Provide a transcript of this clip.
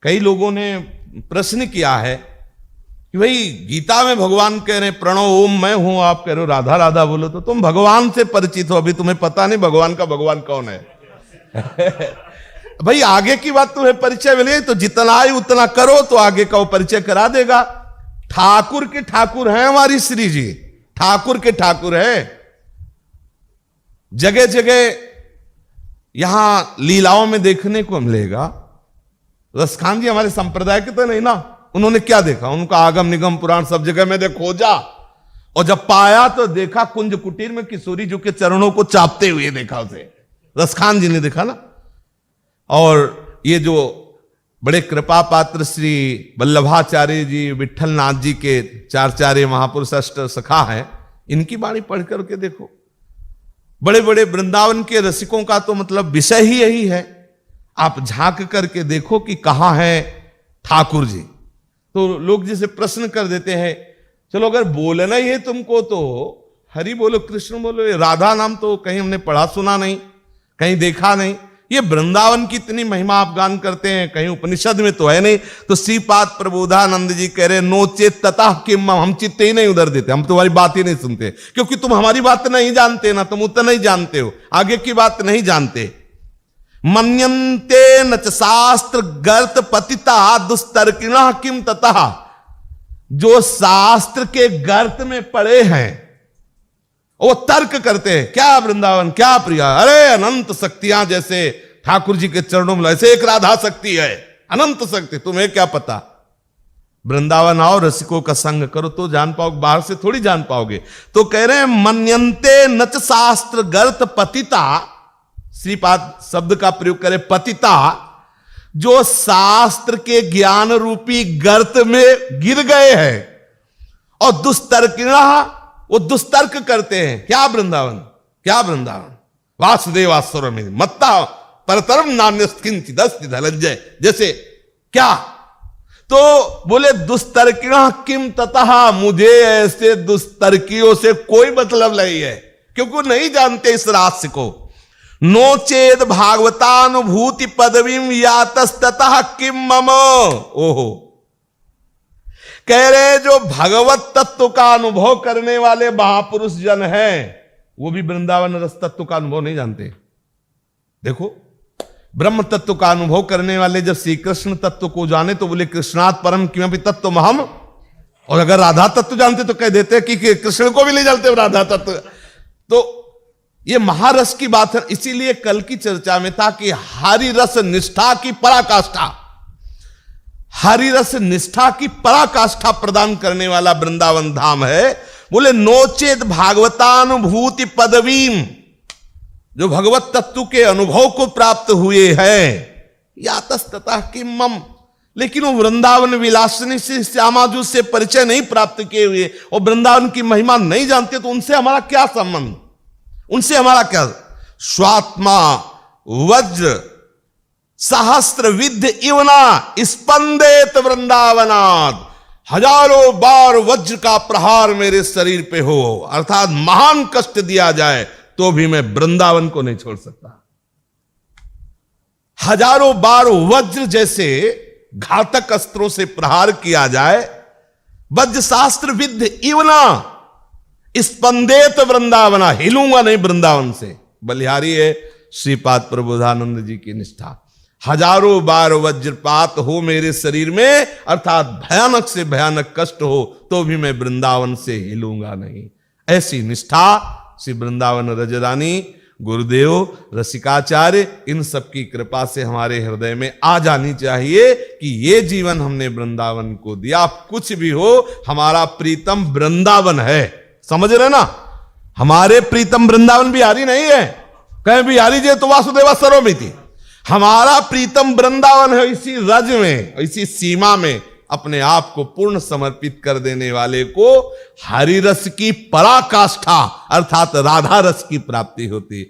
कई लोगों ने प्रश्न किया है कि भाई गीता में भगवान कह रहे हैं प्रणव ओम मैं हूं, आप कह रहे हो राधा राधा बोलो, तो तुम भगवान से परिचित हो, अभी तुम्हें पता नहीं भगवान का भगवान कौन है। भाई आगे की बात तुम्हें परिचय मिले तो जितना ही उतना करो तो आगे का वो परिचय करा देगा। ठाकुर के ठाकुर हैं हमारी श्री जी, ठाकुर के ठाकुर है। जगह जगह यहां लीलाओं में देखने को मिलेगा। रसखान जी हमारे संप्रदाय के तो नहीं ना, उन्होंने क्या देखा, उनका आगम निगम पुराण सब जगह में खोजा, और जब पाया तो देखा कुंज कुटीर में किशोरी जी के चरणों को चापते हुए देखा उसे, रसखान जी ने देखा ना। और ये जो बड़े कृपा पात्र श्री वल्लभाचार्य जी, विठल नाथ जी के चार्य महापुरुष अष्ट सखा हैं, इनकी वाणी पढ़ करके देखो। बड़े बड़े वृंदावन के रसिकों का तो मतलब विषय ही यही है। आप झांक करके देखो कि कहां है ठाकुर जी। तो लोग जिसे प्रश्न कर देते हैं, चलो अगर बोलना ही है तुमको तो हरि बोलो, कृष्ण बोलो, राधा नाम तो कहीं हमने पढ़ा सुना नहीं, कहीं देखा नहीं। ये वृंदावन की इतनी महिमा आप गान करते हैं, कहीं उपनिषद में तो है नहीं। तो श्रीपाद प्रबोधानंद जी कह रहे नोचेत ततः किम, हम चित्त ही नहीं उधर देते, हम तुम्हारी बात ही नहीं सुनते, क्योंकि तुम हमारी बात नहीं जानते ना, तुम उतना ही जानते हो, आगे की बात नहीं जानते। मन्यन्ते न च शास्त्र गर्त पतिता दुस्तर्किणः किम ततः, जो शास्त्र के गर्त में पड़े हैं वो तर्क करते हैं, क्या वृंदावन क्या प्रिया, अरे अनंत शक्तियां जैसे ठाकुर जी के चरणों में, ऐसे एक राधा शक्ति है, अनंत शक्ति, तुम्हें क्या पता। वृंदावन आओ, रसिकों का संग करो तो जान पाओगे, बाहर से थोड़ी जान पाओगे। तो कह रहे हैं मन्यन्ते नच शास्त्र गर्त पतिता, श्रीपाद शब्द का प्रयोग करे पतिता, जो शास्त्र के ज्ञान रूपी गर्त में गिर गए हैं, और दुस्तर्किणः, वो दुस्तर्क करते हैं। क्या वृंदावन क्या वृंदावन, वासुदेवास्वर में मत्ता परतरम नान्यस्किंचिदस्ति धनंजय, जैसे क्या। तो बोले दुस्तर्किणः किम ततः, मुझे ऐसे दुस्तर्कियों से कोई मतलब नहीं है, क्योंकि नहीं जानते इस रहस्य को। नोचेद भागवतानुभूति पदवीम यातस्ततः किम मम, ओहो। कह रहे जो भगवत तत्व का अनुभव करने वाले महापुरुष जन हैं, वो भी वृंदावन रस तत्व का अनुभव नहीं जानते। देखो ब्रह्म तत्व का अनुभव करने वाले जब श्री कृष्ण तत्व को जाने तो बोले कृष्णात् परम किमपि तत्व हम, और अगर राधा तत्व जानते तो कह देते कि कृष्ण को भी नहीं जानते राधा तत्व। तो ये महारस की बात है। इसीलिए कल की चर्चा में था कि हरि रस निष्ठा की पराकाष्ठा, हरि रस निष्ठा की पराकाष्ठा प्रदान करने वाला वृंदावन धाम है। बोले नोचेत भागवतानुभूति पदवीम, जो भगवत तत्व के अनुभव को प्राप्त हुए हैं, यातस्ततः किम मम, लेकिन वो वृंदावन विलासिनी से श्यामाजू से परिचय नहीं प्राप्त किए हुए और वृंदावन की महिमा नहीं जानते, तो उनसे हमारा क्या संबंध, उनसे हमारा क्या। स्वात्मा वज्र सहस्त्र विद्य इवना स्पंदेत वृंदावनाद, हजारों बार वज्र का प्रहार मेरे शरीर पे हो, अर्थात महान कष्ट दिया जाए तो भी मैं वृंदावन को नहीं छोड़ सकता। हजारों बार वज्र जैसे घातक अस्त्रों से प्रहार किया जाए, वज्र शास्त्र विद्य इवना स्पंदेत वृंदावना, हिलूंगा नहीं वृंदावन से। बलिहारी है श्रीपाद प्रबोधानंद जी की निष्ठा। हजारों बार वज्रपात हो मेरे शरीर में, अर्थात भयानक से भयानक कष्ट हो, तो भी मैं वृंदावन से हिलूंगा नहीं। ऐसी निष्ठा श्री वृंदावन रजरानी, गुरुदेव, रसिकाचार्य, इन सब की कृपा से हमारे हृदय में आ जानी चाहिए कि ये जीवन हमने वृंदावन को दिया। कुछ भी हो, हमारा प्रीतम वृंदावन है, समझ रहे ना। हमारे प्रीतम वृंदावन बिहारी नहीं है, कहीं बिहारी जी तो वासुदेवा सरोमिति। हमारा प्रीतम वृंदावन है, इसी रज में, इसी सीमा में अपने आप को पूर्ण समर्पित कर देने वाले को हरि रस की पराकाष्ठा अर्थात राधा रस की प्राप्ति होती।